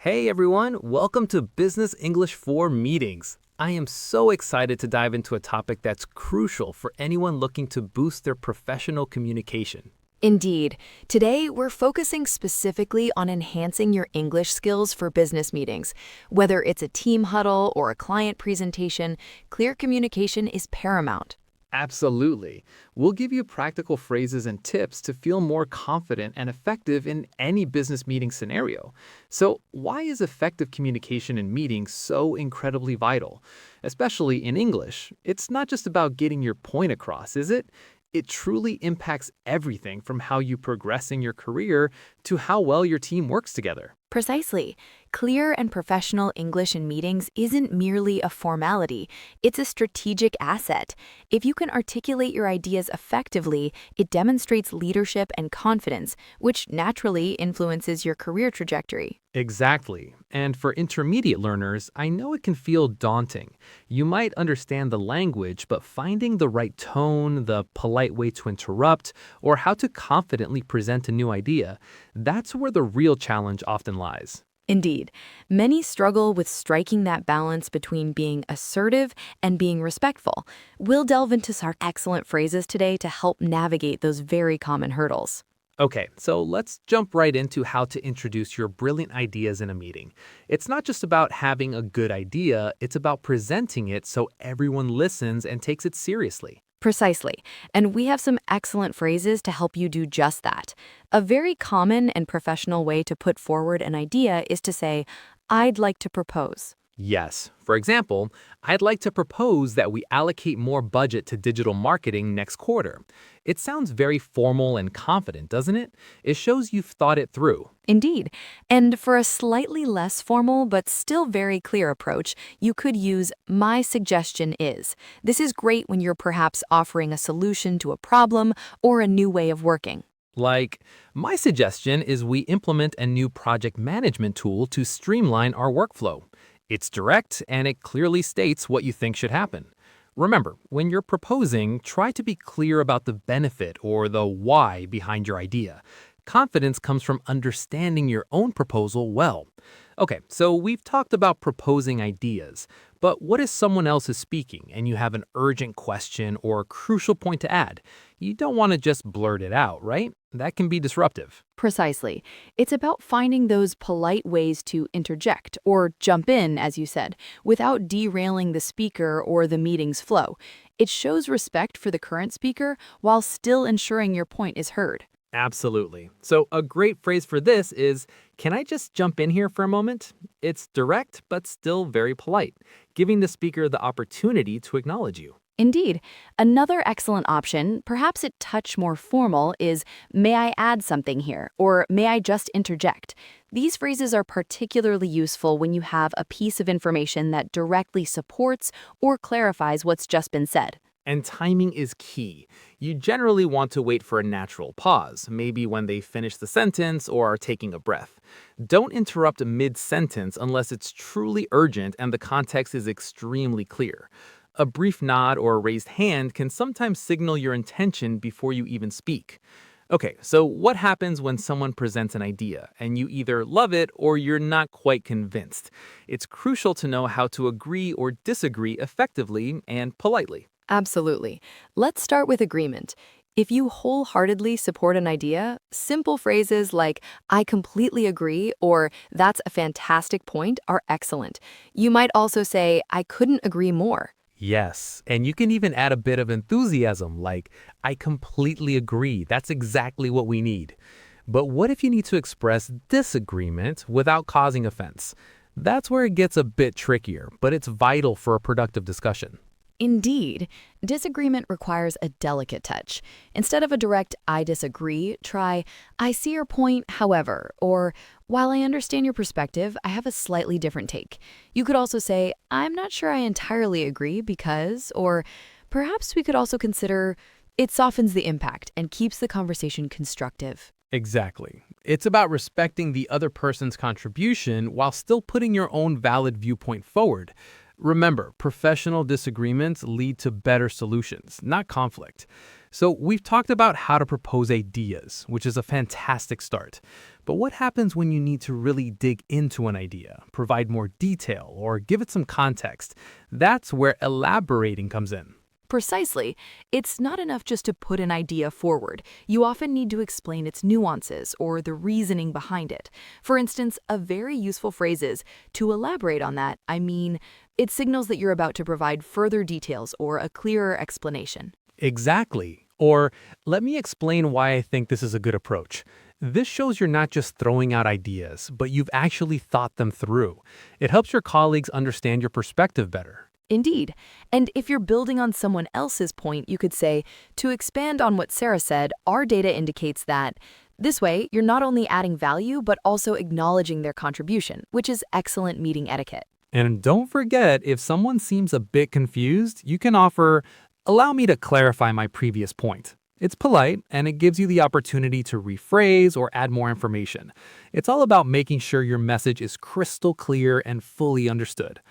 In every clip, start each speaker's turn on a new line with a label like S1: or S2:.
S1: Hey everyone, welcome to Business English for Meetings. I am so excited to dive into a topic that's crucial for anyone looking to boost their professional communication.
S2: Indeed. Today, we're focusing specifically on enhancing your English skills for business meetings. Whether it's a team huddle or a client presentation, clear communication is paramount.
S1: Absolutely. We'll give you practical phrases and tips to feel more confident and effective in any business meeting scenario. So, why is effective communication in meetings so incredibly vital? Especially in English, it's not just about getting your point across, is it? It truly impacts everything from how you progress in your career to how well your team works together.
S2: Precisely. Clear and professional English in meetings isn't merely a formality, it's a strategic asset. If you can articulate your ideas effectively, it demonstrates leadership and confidence, which naturally influences your career trajectory.
S1: Exactly. And for intermediate learners, I know it can feel daunting. You might understand the language, but finding the right tone, the polite way to interrupt, or how to confidently present a new idea, that's where the real challenge often lies.
S2: Indeed, many struggle with striking that balance between being assertive and being respectful. We'll delve into some excellent phrases today to help navigate those very common hurdles.
S1: Okay, so let's jump right into how to introduce your brilliant ideas in a meeting. It's not just about having a good idea, it's about presenting it so everyone listens and takes it seriously.
S2: Precisely. And we have some excellent phrases to help you do just that. A very common and professional way to put forward an idea is to say, I'd like to propose.
S1: Yes. For example, I'd like to propose that we allocate more budget to digital marketing next quarter. It sounds very formal and confident, doesn't it? It shows you've thought it through.
S2: Indeed. And for a slightly less formal but still very clear approach, you could use my suggestion is. This is great when you're perhaps offering a solution to a problem or a new way of working.
S1: Like, my suggestion is we implement a new project management tool to streamline our workflow. It's direct and it clearly states what you think should happen. Remember, when you're proposing, try to be clear about the benefit or the why behind your idea. Confidence comes from understanding your own proposal well. Okay, so we've talked about proposing ideas, but what if someone else is speaking and you have an urgent question or a crucial point to add? You don't want to just blurt it out, right? That can be disruptive.
S2: Precisely. It's about finding those polite ways to interject or jump in, as you said, without derailing the speaker or the meeting's flow. It shows respect for the current speaker while still ensuring your point is heard.
S1: Absolutely. So, a great phrase for this is, can I just jump in here for a moment? It's direct, but still very polite, giving the speaker the opportunity to acknowledge you.
S2: Indeed. Another excellent option, perhaps a touch more formal, is may I add something here or may I just interject? These phrases are particularly useful when you have a piece of information that directly supports or clarifies what's just been said.
S1: And timing is key. You generally want to wait for a natural pause, maybe when they finish the sentence or are taking a breath. Don't interrupt mid sentence unless it's truly urgent and the context is extremely clear. A brief nod or a raised hand can sometimes signal your intention before you even speak. Okay, so what happens when someone presents an idea and you either love it or you're not quite convinced? It's crucial to know how to agree or disagree effectively and politely.
S2: Absolutely. Let's start with agreement. If you wholeheartedly support an idea, simple phrases like, I completely agree, or that's a fantastic point are excellent. You might also say, I couldn't agree more.
S1: Yes, and you can even add a bit of enthusiasm, like, I completely agree, that's exactly what we need. But what if you need to express disagreement without causing offense? That's where it gets a bit trickier, but it's vital for a productive discussion.
S2: Indeed, disagreement requires a delicate touch. Instead of a direct, I disagree, try, I see your point, however, or, while I understand your perspective, I have a slightly different take. You could also say, I'm not sure I entirely agree because, or perhaps we could also consider, it softens the impact and keeps the conversation constructive.
S1: Exactly. It's about respecting the other person's contribution while still putting your own valid viewpoint forward. Remember, professional disagreements lead to better solutions, not conflict. So we've talked about how to propose ideas, which is a fantastic start. But what happens when you need to really dig into an idea, provide more detail, or give it some context? That's where elaborating comes in.
S2: Precisely. It's not enough just to put an idea forward. You often need to explain its nuances or the reasoning behind it. For instance, a very useful phrase is, to elaborate on that, I mean, it signals that you're about to provide further details or a clearer explanation.
S1: Exactly. Or let me explain why I think this is a good approach. This shows you're not just throwing out ideas, but you've actually thought them through. It helps your colleagues understand your perspective better.
S2: Indeed. And if you're building on someone else's point, you could say, to expand on what Sarah said, our data indicates that. This way, you're not only adding value, but also acknowledging their contribution, which is excellent meeting etiquette.
S1: And don't forget, if someone seems a bit confused, you can offer, allow me to clarify my previous point. It's polite and it gives you the opportunity to rephrase or add more information. It's all about making sure your message is crystal clear and fully understood.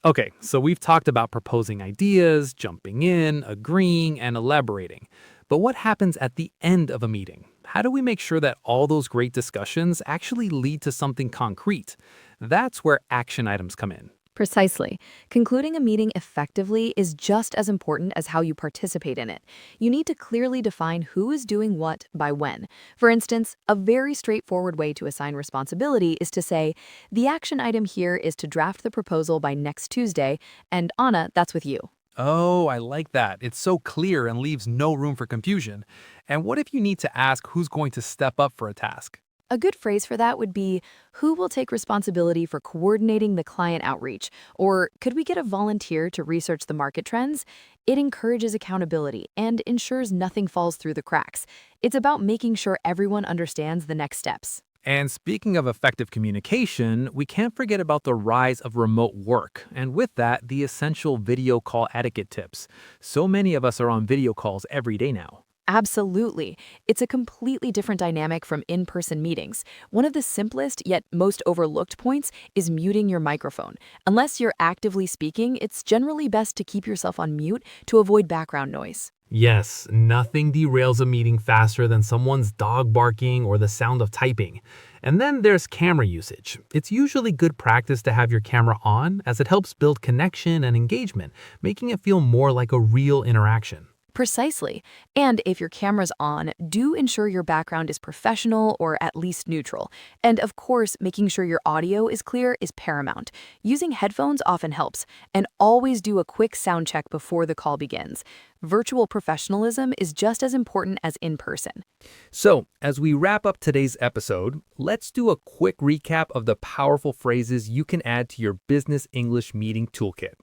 S1: Okay, so we've talked about proposing ideas, jumping in, agreeing, and elaborating. But what happens at the end of a meeting? How do we make sure that all those great discussions actually lead to something concrete? That's where action items come in.
S2: Precisely. Concluding a meeting effectively is just as important as how you participate in it. You need to clearly define who is doing what by when. For instance, a very straightforward way to assign responsibility is to say, the action item here is to draft the proposal by next Tuesday, and Anna, that's with you.
S1: Oh, I like that. It's so clear and leaves no room for confusion. And what if you need to ask who's going to step up for a task?
S2: A good phrase for that would be, who will take responsibility for coordinating the client outreach? Or could we get a volunteer to research the market trends? It encourages accountability and ensures nothing falls through the cracks. It's about making sure everyone understands the next steps.
S1: And speaking of effective communication, we can't forget about the rise of remote work, and with that, the essential video call etiquette tips. So many of us are on video calls every day now.
S2: Absolutely. It's a completely different dynamic from in-person meetings. One of the simplest yet most overlooked points is muting your microphone. Unless you're actively speaking, it's generally best to keep yourself on mute to avoid background noise.
S1: Yes, nothing derails a meeting faster than someone's dog barking or the sound of typing. And then there's camera usage. It's usually good practice to have your camera on as it helps build connection and engagement, making it feel more like a real interaction.
S2: Precisely. And if your camera's on, do ensure your background is professional or at least neutral. And of course, making sure your audio is clear is paramount. Using headphones often helps. And always do a quick sound check before the call begins. Virtual professionalism is just as important as in person.
S1: So, as we wrap up today's episode, let's do a quick recap of the powerful phrases you can add to your business English meeting toolkit.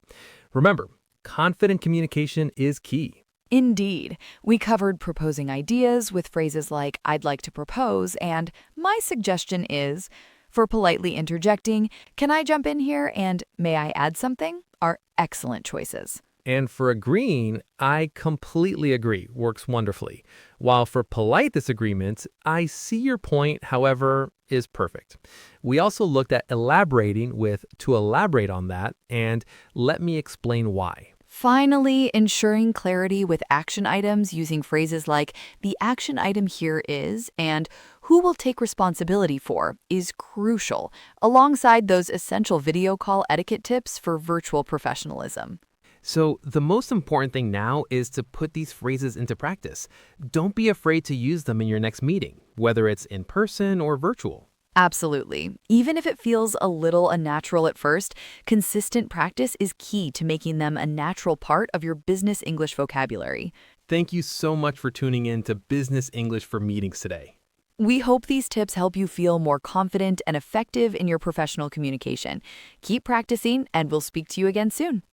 S1: Remember, confident communication is key.
S2: Indeed. We covered proposing ideas with phrases like, I'd like to propose, and my suggestion is. For politely interjecting, can I jump in here and may I add something? Are excellent choices.
S1: And for agreeing, I completely agree, works wonderfully. While for polite disagreements, I see your point, however, is perfect. We also looked at elaborating with to elaborate on that and let me explain why.
S2: Finally, ensuring clarity with action items using phrases like, the action item here is, and who will take responsibility for, is crucial, alongside those essential video call etiquette tips for virtual professionalism.
S1: So the most important thing now is to put these phrases into practice. Don't be afraid to use them in your next meeting, whether it's in person or virtual.
S2: Absolutely. Even if it feels a little unnatural at first, consistent practice is key to making them a natural part of your business English vocabulary.
S1: Thank you so much for tuning in to Business English for Meetings today.
S2: We hope these tips help you feel more confident and effective in your professional communication. Keep practicing, and we'll speak to you again soon.